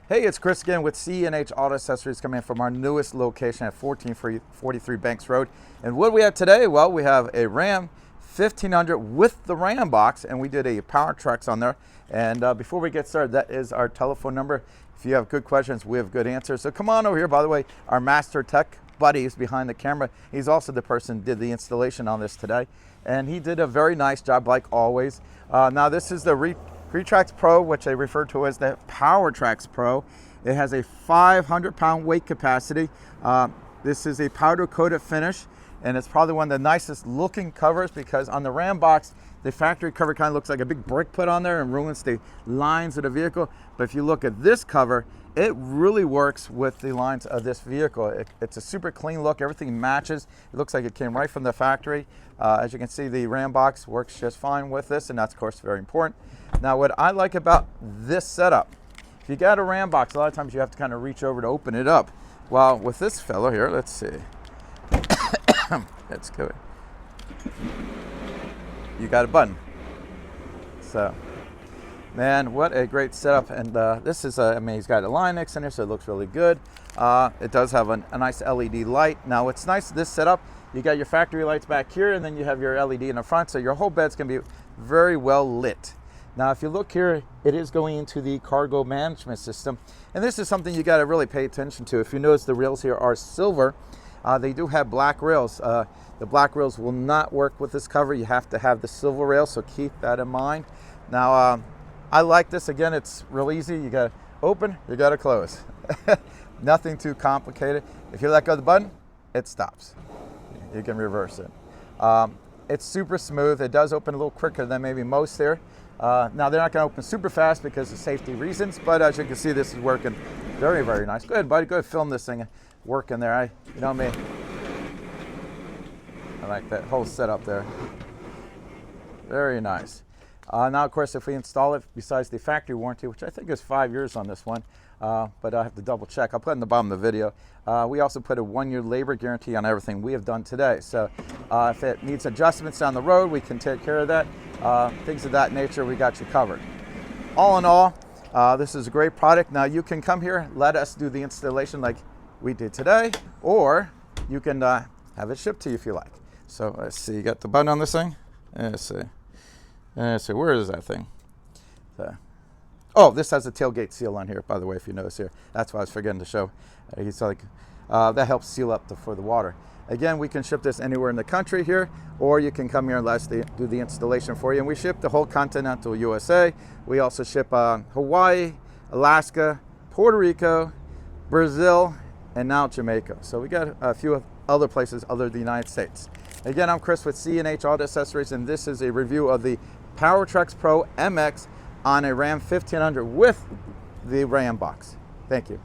Hey, it's Chris again with C&H Auto Accessories coming in from our newest location at 1443 Banks Road. And what do we have today? Well, we have a Ram 1500 with the Rambox, and we did a Powertrax on there. And before we get started, that is our telephone number. If you have good questions, we have good answers. So come on over here. By the way, our master tech buddy is behind the camera. He's also the person who did the installation on this today. And he did a very nice job, like always. Now this is the Powertrax Pro, which I refer to as the Powertrax Pro. It has a 500-pound weight capacity. This is a powder coated finish, and it's probably one of the nicest looking covers because on the Rambox, the factory cover kind of looks like a big brick put on there and ruins the lines of the vehicle. But if you look at this cover, it really works with the lines of this vehicle. It's a super clean look. Everything matches. It looks like it came right from the factory. As you can see, the Rambox works just fine with this, and that's, of course, very important. Now, what I like about this setup, if you got a Rambox, a lot of times you have to kind of reach over to open it up. Well, with this fellow here, let's see. Let's go. You got a button. So, man, what a great setup. And this is, I mean, he's got a Linux in here, so it looks really good. It does have a nice LED light. Now, what's nice, this setup, you got your factory lights back here, and then you have your LED in the front, so your whole bed's gonna be very well lit. Now, if you look here, it is going into the cargo management system, and this is something you got to really pay attention to. If you notice, the rails here are silver. They do have black rails. The black rails will not work with this cover. You have to have the silver rail, so keep that in mind. Now, I like this. Again, it's real easy. You got to open, you got to close. Nothing too complicated. If you let go of the button, it stops. You can reverse it. It's super smooth. It does open a little quicker than maybe most here. Now, they're not going to open super fast because of safety reasons, but as you can see, this is working very, very nice. Go ahead, buddy. Go ahead, film this thing working there. You know me. I like that whole setup there. Very nice. Now, of course, if we install it, besides the factory warranty, which I think is 5 years on this one, but I have to double check. I'll put it in the bottom of the video. We also put a 1-year labor guarantee on everything we have done today. So if it needs adjustments down the road, we can take care of that. Things of that nature, we got you covered. All in all, this is a great product. Now you can come here, let us do the installation like we did today, or you can have it shipped to you if you like. So let's see, you got the button on this thing? Let's see. Let's see, where is that thing? Oh, this has a tailgate seal on here, by the way, if you notice here. That's what I was forgetting to show. He's like, that helps seal up for the water. Again, we can ship this anywhere in the country here, or you can come here and let us do the installation for you. And we ship the whole continental USA. We also ship Hawaii, Alaska, Puerto Rico, Brazil, and now Jamaica. So we got a few other places other than the United States. Again, I'm Chris with C&H Auto Accessories, and this is a review of the Powertrax Pro MX on a Ram 1500 with the Rambox. Thank you.